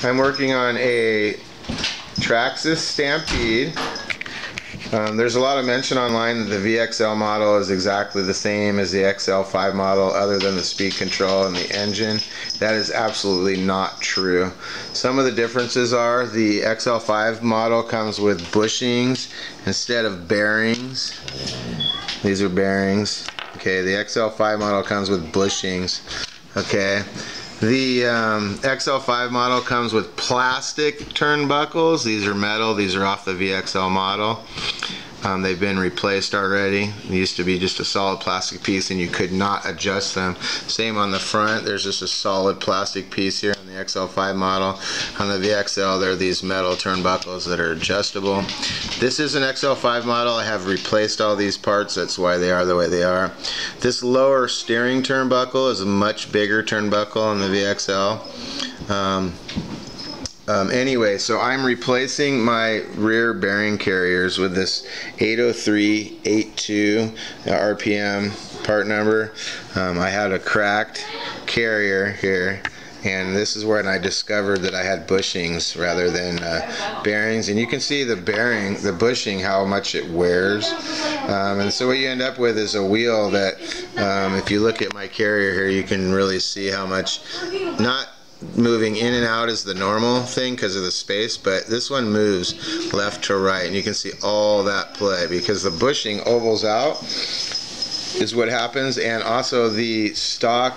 I'm working on a Traxxas Stampede. There's a lot of mention online that the VXL model is exactly the same as the XL-5 model other than the speed control and the engine. That is absolutely not true. Some of the differences are the XL-5 model comes with bushings instead of bearings. These are bearings. Okay, the XL-5 model comes with bushings. Okay. The XL-5 model comes with plastic turnbuckles. These are metal. These are off the VXL model. They've been replaced already. They used to be just a solid plastic piece and you could not adjust them. Same on the front. There's just a solid plastic piece here on the XL-5 model. On the VXL, there are these metal turnbuckles that are adjustable. This is an XL-5 model. I have replaced all these parts. That's why they are the way they are. This lower steering turnbuckle is a much bigger turnbuckle on the VXL. Anyway, so I'm replacing my rear bearing carriers with this 80382 RPM part number. I had a cracked carrier here, and this is when I discovered that I had bushings rather than bearings. And you can see the bushing, how much it wears. And so what you end up with is a wheel that, if you look at my carrier here, you can really see how much, not moving in and out is the normal thing because of the space, but this one moves left to right, and you can see all that play because the bushing ovals out is what happens, and also the stock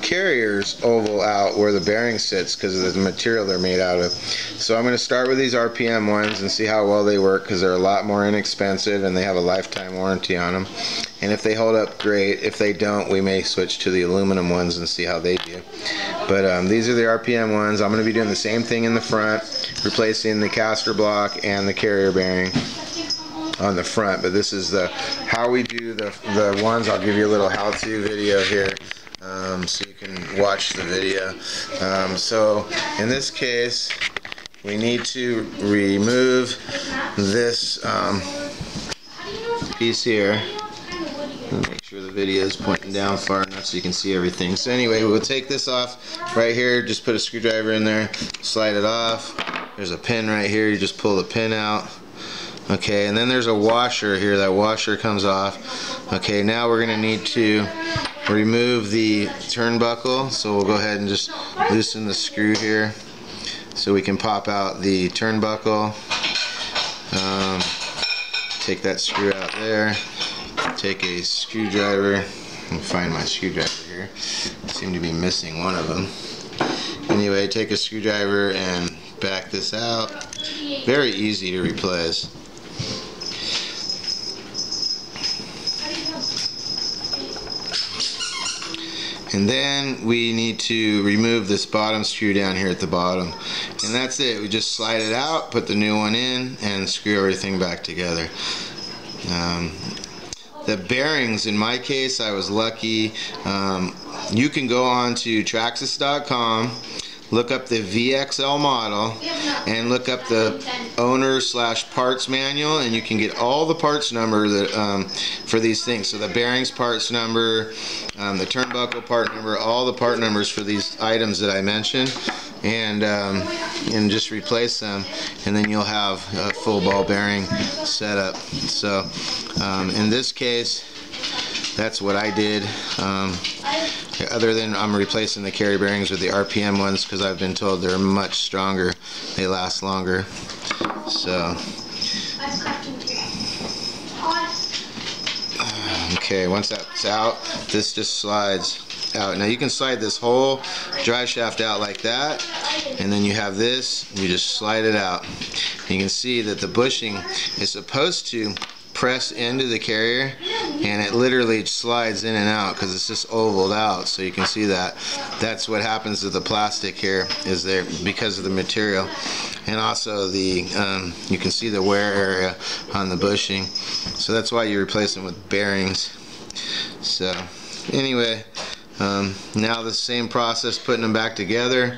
carriers oval out where the bearing sits because of the material they're made out of. So I'm going to start with these RPM ones and see how well they work because they're a lot more inexpensive and they have a lifetime warranty on them. And if they hold up, great. If they don't, we may switch to the aluminum ones and see how they do. But these are the RPM ones. I'm going to be doing the same thing in the front, replacing the caster block and the carrier bearing on the front. But this is how we do the ones. I'll give you a little how-to video here so you can watch the video. So in this case, we need to remove this piece here. Make sure the video is pointing down far enough so you can see everything. So anyway, we'll take this off right here. Just put a screwdriver in there, slide it off. There's a pin right here. You just pull the pin out. Okay, and then there's a washer here. That washer comes off. Okay, now we're going to need to remove the turnbuckle. So we'll go ahead and just loosen the screw here so we can pop out the turnbuckle. Take that screw out there. Take a screwdriver. Let me find my screwdriver here. I seem to be missing one of them. Anyway, take a screwdriver and back this out. Very easy to replace. And then we need to remove this bottom screw down here at the bottom. And that's it. We just slide it out, put the new one in, and screw everything back together. The bearings, in my case, I was lucky. You can go on to Traxxas.com, look up the VXL model, and look up the owner/parts manual, and you can get all the parts number that for these things. So the bearings parts number, the turnbuckle part number, all the part numbers for these items that I mentioned, and just replace them, and then you'll have a full ball bearing setup. So in this case, that's what I did. Other than I'm replacing the carry bearings with the RPM ones because I've been told they're much stronger, they last longer. So okay, once that's out, this just slides out. Now you can slide this whole drive shaft out like that, and then you have this, you just slide it out. You can see that the bushing is supposed to press into the carrier, and it literally slides in and out because it's just ovaled out. So you can see that. That's what happens to the plastic here, is there because of the material, and also the you can see the wear area on the bushing. So that's why you replace them with bearings. So anyway, now the same process, putting them back together.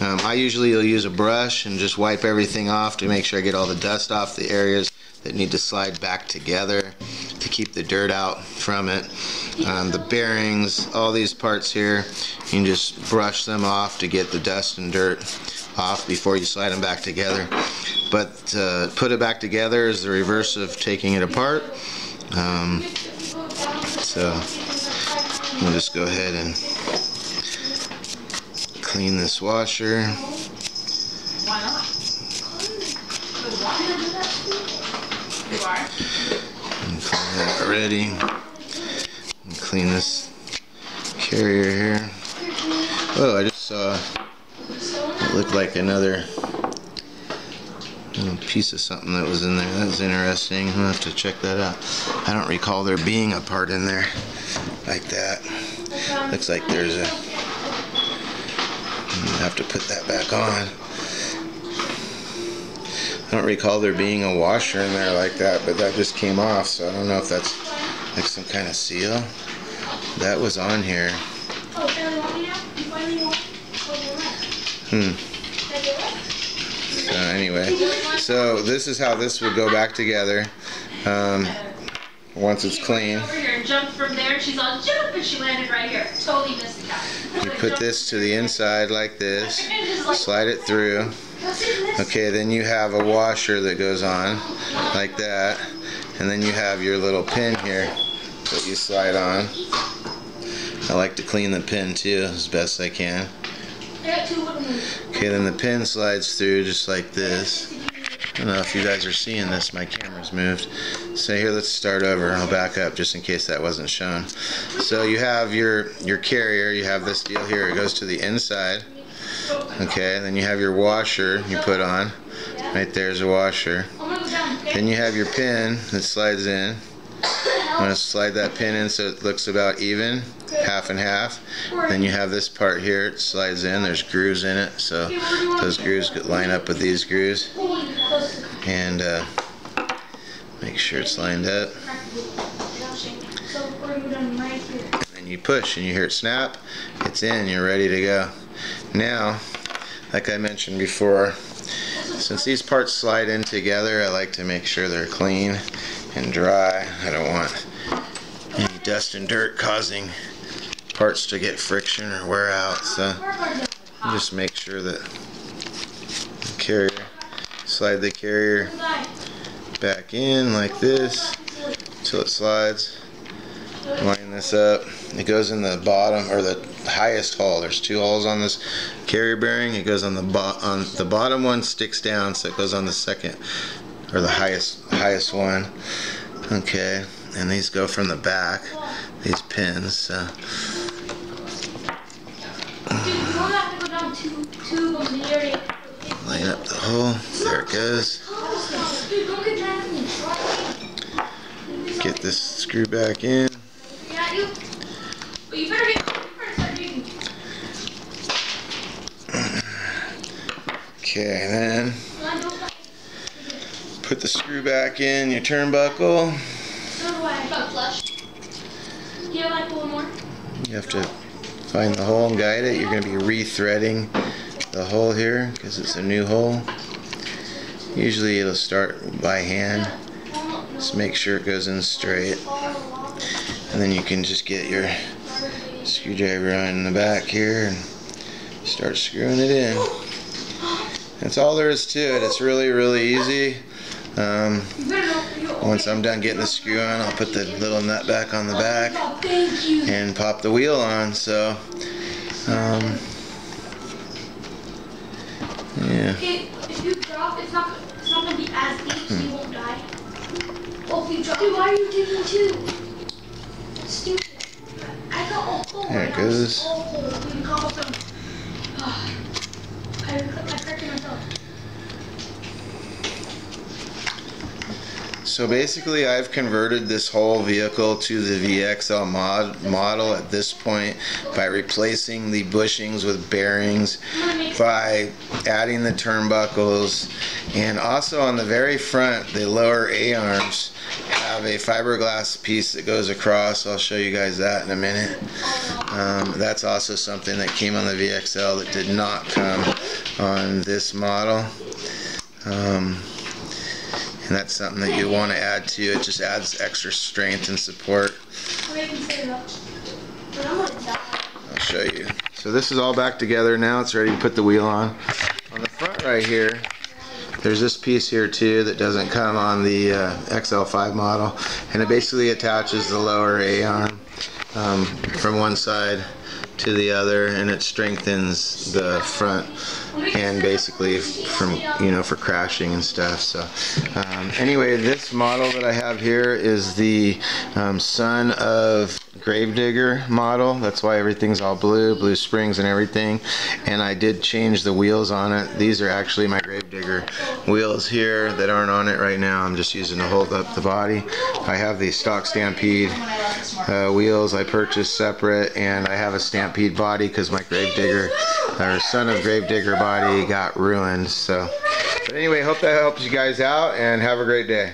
I usually will use a brush and just wipe everything off to make sure I get all the dust off the areas that need to slide back together to keep the dirt out from it. The bearings, all these parts here, you can just brush them off to get the dust and dirt off before you slide them back together. But put it back together is the reverse of taking it apart. So we'll just go ahead and clean this washer. And clean that already. And clean this carrier here. Oh, I just saw it looked like another little piece of something that was in there. That was interesting. I'll have to check that out. I don't recall there being a part in there like that. Looks like there's a... I'll have to put that back on. I don't recall there being a washer in there like that, but that just came off, so I don't know if that's like some kind of seal. That was on here. So anyway, so this is how this would go back together once it's clean. You put this to the inside like this, slide it through. Okay, then you have a washer that goes on like that, and then you have your little pin here that you slide on. I like to clean the pin too as best I can. Okay, then the pin slides through just like this. I don't know if you guys are seeing this, my camera's moved. So here, let's start over. I'll back up just in case that wasn't shown. So you have your carrier, you have this deal here, it goes to the inside. Okay, then you have your washer you put on. Right there's a washer. Then you have your pin that slides in. I'm going to slide that pin in so it looks about even, half and half. Then you have this part here, it slides in, there's grooves in it, so those grooves line up with these grooves. And make sure it's lined up. And then you push and you hear it snap, it's in, you're ready to go. Now, like I mentioned before, since these parts slide in together, I like to make sure they're clean and dry. I don't want any dust and dirt causing parts to get friction or wear out, so just make sure that the carrier, slide the carrier back in like this until it slides. Line this up. It goes in the bottom or the highest hole. There's two holes on this carrier bearing. It goes on the bottom one, sticks down, so it goes on the second or the highest one. Okay, and these go from the back, these pins. So line up the hole. There it goes. Get this screw back in. Okay, then put the screw back in your turnbuckle. You have to find the hole and guide it. You're going to be re-threading the hole here because it's a new hole. Usually it'll start by hand. Just make sure it goes in straight. And then you can just get your screwdriver on in the back here and start screwing it in. That's all there is to it. It's really, really easy. Once I'm done getting the screw on, I'll put the little nut back on the back and pop the wheel on. So, yeah. If you drop, it's not going to be as deep, so you won't die. Well, if you drop, dude, why are you digging two? That's stupid. I got a hole. There it goes. I corrected myself. So basically I've converted this whole vehicle to the VXL model at this point by replacing the bushings with bearings, by adding the turnbuckles, and also on the very front, the lower A-arms have a fiberglass piece that goes across. I'll show you guys that in a minute. That's also something that came on the VXL that did not come on this model. And that's something that you want to add to it. Just adds extra strength and support. I'll show you. So this is all back together now. It's ready to put the wheel on. On the front right here, there's this piece here too that doesn't come on the XL-5 model, and it basically attaches the lower A-arm from one side to the other, and it strengthens the front and basically from, you know, for crashing and stuff. So anyway, this model that I have here is the son of Gravedigger model. That's why everything's all blue springs and everything. And I did change the wheels on it. These are actually my Gravedigger wheels here that aren't on it right now. I'm just using to hold up the body. I have the stock Stampede wheels I purchased separate, and I have a Stampede body because my Gravedigger, or son of Gravedigger body, got ruined. So, but anyway, hope that helps you guys out, and have a great day.